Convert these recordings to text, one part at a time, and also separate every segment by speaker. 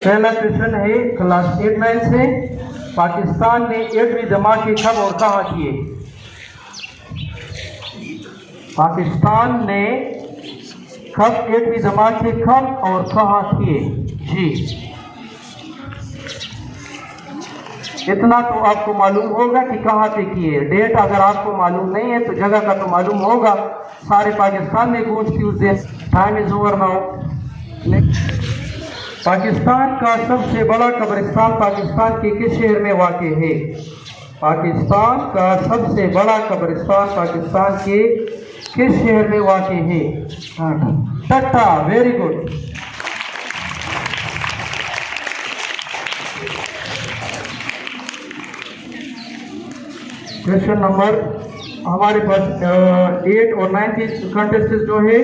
Speaker 1: पहला क्वेश्चन है क्लास 8-9 से, पाकिस्तान ने 8वीं धमाके कब और कहाँ किए? पाकिस्तान ने कब 8वीं धमाके कब और कहाँ किए? जी, इतना तो आपको मालूम होगा कि कहाँ पे किए। डेट अगर आपको मालूम नहीं है तो जगह का तो मालूम होगा। सारे पाकिस्तान में गूंज थी उस दिन। Time is over now. Pakistan का सबसे बड़ा कब्रिस्तान पाकिस्तान के किस शहर में वाक़ है? पाकिस्तान का सबसे बड़ा कब्रिस्तान पाकिस्तान के किस शहर में वाक़ है? टट्टा। Very good. क्वेश्चन नंबर हमारे पास 8 और 9 की कंटेस्टेंट जो है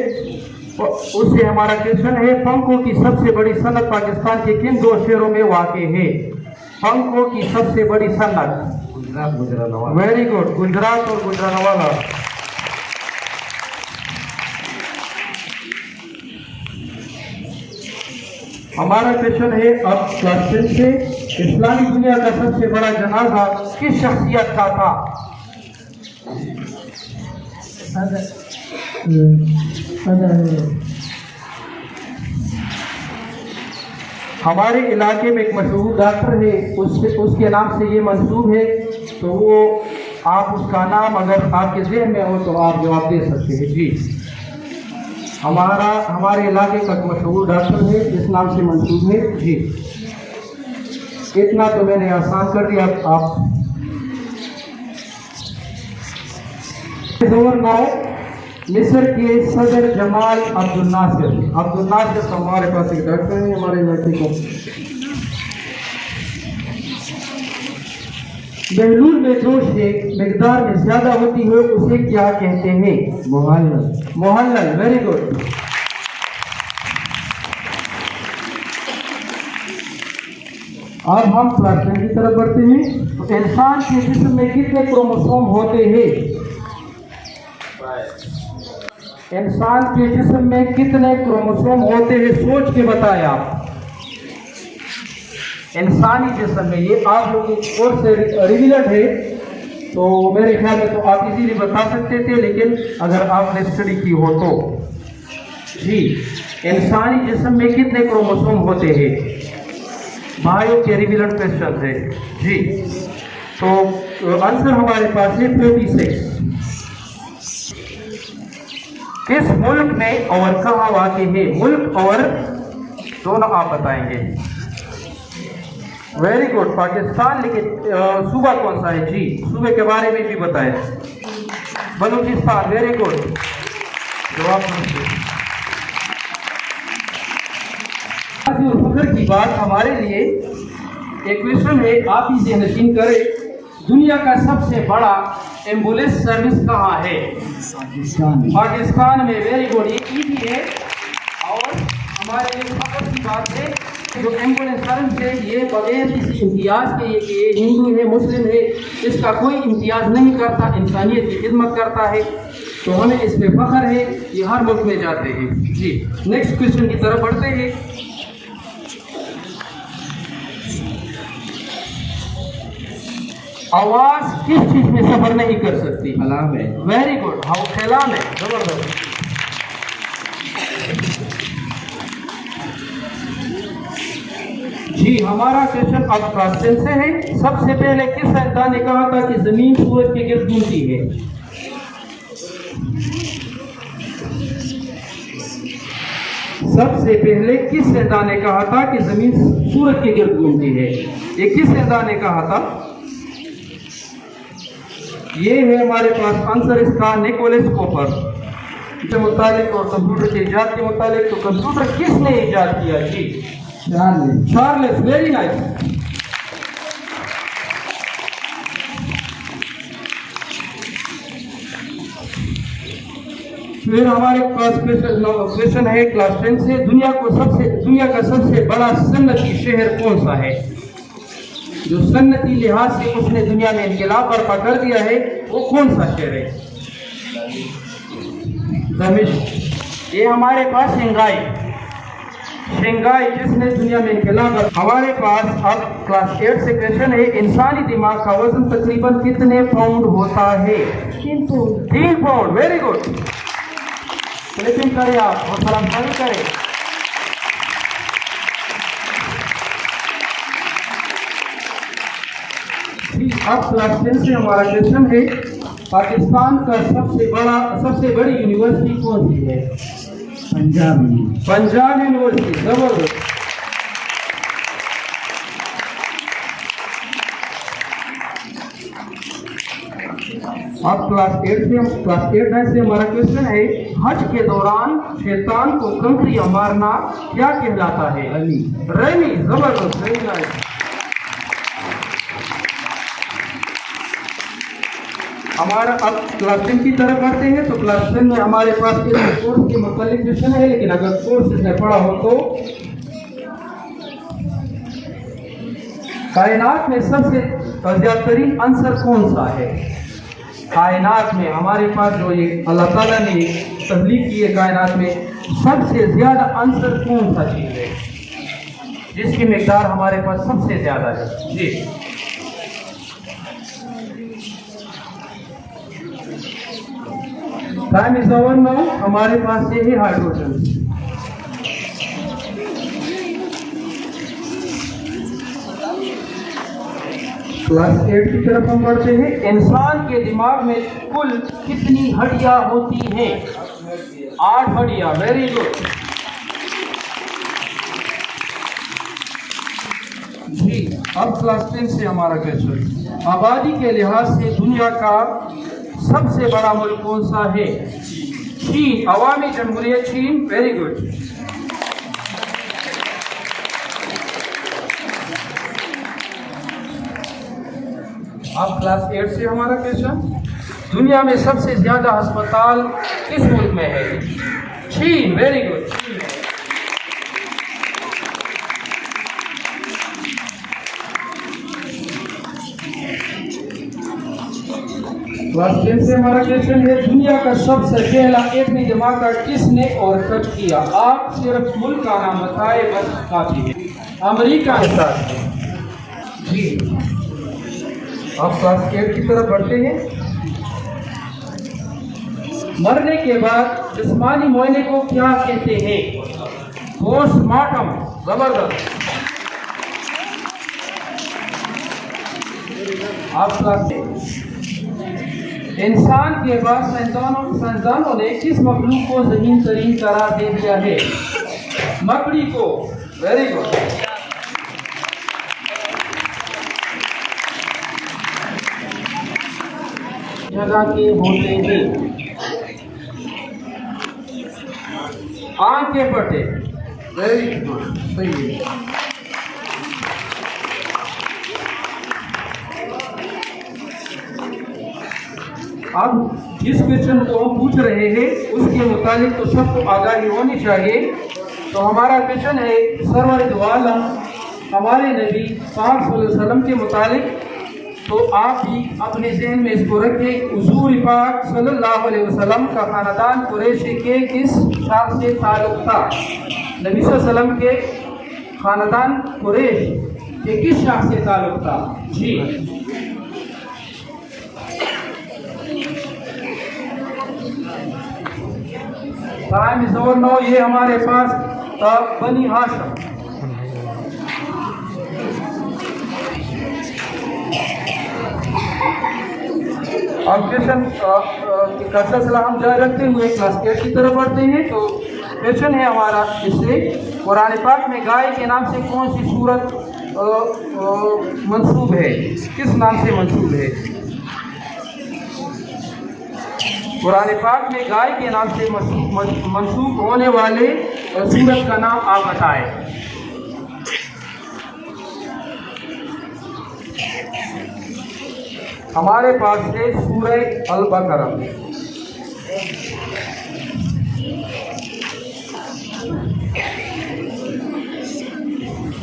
Speaker 1: उससे हमारा क्वेश्चन है, पंखों की सबसे बड़ी सनत पाकिस्तान के किन दो शहरों में वाक़ है? पंखों की सबसे बड़ी सनत। गुजरात, गुजरानवाला। वेरी गुड, गुजरात और गुजरानवाला। हमारा क्वेश्चन है अब क्लास 10 से, इस्लामी दुनिया का सबसे बड़ा जनाजा किस शख्सियत का था? हमारे इलाके में एक मशहूर डॉक्टर है, उसके नाम से ये मंसूब है, तो वो आप उसका नाम अगर आपके ज़हन में हो तो आप जवाब दे सकते हैं। जी, हमारे इलाके का मशहूर डॉक्टर है, इस नाम से मंसूब है। जी, इतना तो मैंने आसान कर दिया। आप मिस्र के सदर जमाल अब्दुल नासिर हमारे पास एक डॉक्टर है हमारे इलाके को। बहलूल में जो मिकदार में ज्यादा होती है उसे क्या कहते हैं? मोहल्लल। Very good. अब हम क्लास 10 की तरफ बढ़ते हैं। तो इंसान के जिस्म में कितने क्रोमोसोम होते हैं? इंसान के जिस्म में कितने क्रोमोसोम होते हैं? सोच के बताएं आप। इंसानी जिस्म में, ये आप लोग कोर्स से रिविलेट है तो मेरे ख्याल में तो आप इजीली बता सकते थे, लेकिन अगर आपने स्टडी की हो तो। जी, इंसानी जिस्म में कितने क्रोमोसोम होते हैं? भाइयों के रिविलेट क्वेश्चन है। जी, तो आंसर हमारे पास है 36। किस मुल्क में और कहाँ वाक़ है? मुल्क और दोनों आप बताएंगे। Very good, Pakistan. लेकिन सूबा कौन सा है? जी, सूबे के बारे में भी बताएं। बलूचिस्तान। वेरी गुड, जवाब फख्र की बात हमारे लिए एक क्वेश्चन है, आप इसे नशीन करें। दुनिया का सबसे बड़ा एम्बुलेंस सर्विस कहाँ है? पाकिस्तान में। वेरी गुड, ये इजी है और हमारे लिए फख्र की बात है। जो एम्बुलेंस सर्विस है ये बगैर किसी इम्तियाज़ के, ये हिंदू है मुस्लिम है इसका कोई इम्तियाज़ नहीं करता, इंसानियत की खिदमत करता है, तो हमें इस पर फख्र है। ये हर मुल्क में जाते हैं। जी, नेक्स्ट क्वेश्चन की तरफ बढ़ते हैं। आवाज किस चीज में सफर नहीं कर सकती? खला में। वेरी गुड, खला में। जबरदस्त। जी, हमारा क्वेश्चन अब क्लास 10 से है। सबसे पहले किस साइंसदान ने कहा था कि जमीन सूरज के गिर्द घूमती है? सबसे पहले किस साइंसदान ने कहा था कि जमीन सूरज के गिर्द घूमती है? ये किस साइंसदान ने कहा था? ये है हमारे पास आंसर इसका निकोलस कोपर के मुतालिक और कंप्यूटर के इजाद के मुतालिक। तो कंप्यूटर किसने इजाद किया? जी, चार्ल्स। Very nice. फिर हमारे पास क्वेश्चन है क्लास 10 से, दुनिया का सबसे बड़ा सन्नती शहर कौन सा है? जो सन्नती लिहाज से उसने दुनिया में इनकलाब बर्पा कर दिया है वो कौन सा शहर है? दमिश्क। ये हमारे पास शंघाई। शंघाई जिसने दुनिया में इनकलाब। हमारे पास अब क्लास 8 से क्वेश्चन है, इंसानी दिमाग का वजन तकरीबन कितने पाउंड होता है? 3 पाउंड। वेरी गुड, क्लिपिंग करें आप और सलामशाही करें। अब क्लास 10 से हमारा क्वेश्चन है, पाकिस्तान का सबसे बड़ी यूनिवर्सिटी कौन सी है? पंजाब यूनिवर्सिटी। जबरदस्त। अब क्लास 8 से हमारा क्वेश्चन है, हज के दौरान शैतान को कंकरियां मारना क्या कहलाता है? रमी। जबरदस्त, वेरी नाइस। हमारा अब क्लास 10 की तरफ बढ़ते हैं। तो क्लास 10 में हमारे पास कोर्स के मुतालिक क्वेश्चन है, लेकिन अगर कोर्स इसने पढ़ा हो तो कायनात में सबसे ज्यादातरीन अंसर कौन सा है? कायनात में हमारे पास जो ये अल्लाह ताला ने तख्लीक की है, कायनात में सबसे ज्यादा अंसर कौन सा चीज है जिसकी मिकदार हमारे पास सबसे ज्यादा है? जी, टाइम इज ओवर नाउ। हमारे पास ये है हाइड्रोजन। क्लास 8 की तरफ हम बढ़ते हैं। इंसान के दिमाग में कुल कितनी हड्डियां होती हैं? 8 हड्डियां। वेरी गुड जी। अब क्लास 10 से हमारा क्वेश्चन, आबादी के लिहाज से दुनिया का सबसे बड़ा मुल्क कौन सा है? चीन, अवामी जमहूरियत चीन। Very good. अब क्लास 8 से हमारा क्वेश्चन, दुनिया में सबसे ज्यादा अस्पताल किस मुल्क में है? चीन। Very good. क्लास 10 से हमारा क्वेश्चन है, दुनिया का सबसे पहला एटमी धमाका किसने और कब किया? आप सिर्फ मुल्क का नाम बताए बस काफी है। अमेरिका के साथ जी। अब क्लास 8 की तरफ बढ़ते हैं। मरने के बाद जिस्मानी मुआयने को क्या कहते हैं? पोस्टमार्टम। जबरदस्त। अब क्लास 8, इंसान के बाद साइंसदानों ने किस मखलूक को ज़हीन तरीन करार दे दिया है? मकड़ी को। Very good. जगह के होते हैं आम के पटे। वेरी गुड, सही है। अब जिस क्वेश्चन को हम पूछ रहे हैं उसके मुताबिक तो सबको आगाही होनी चाहिए। तो हमारा क्वेश्चन है, सरवर दो आलम हमारे नबी पाक सल्लल्लाहु अलैहि वसल्लम के मुताबिक, तो आप भी अपने ज़हन में इसको रखें, हुज़ूर पाक सल्लल्लाहु अलैहि वसल्लम का ख़ानदान कुरैशी के किस शाख से ताल्लुक़ था? नबी सल्लल्लाहु अलैहि वसल्लम के ख़ानदान कुरैश के किस शाख से ताल्लुक़ था? जी, टाइम इज ओवर नाउ। ये हमारे पास बनी हाशिम। अब क्वेश्चन का सिलसिला हम जारी रखते हुए क्लास 8 की तरफ बढ़ते हैं। तो क्वेश्चन है हमारा इससे, कुरान पाक में गाय के नाम से कौन सी सूरत मंसूब है? किस नाम से मंसूब है? कुरान पाक में गाय के नाम से मंसूब होने वाले सूरत का नाम आप बताएं। हमारे पास है सूरह अल-बकरा।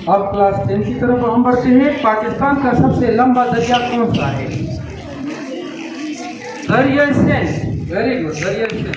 Speaker 1: अब क्लास 10 की तरफ हम बढ़ते हैं। पाकिस्तान का सबसे लंबा दरिया कौन सा है? दरिया सिंध। वेरी गुड, दरिया सिंध।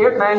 Speaker 1: 8-9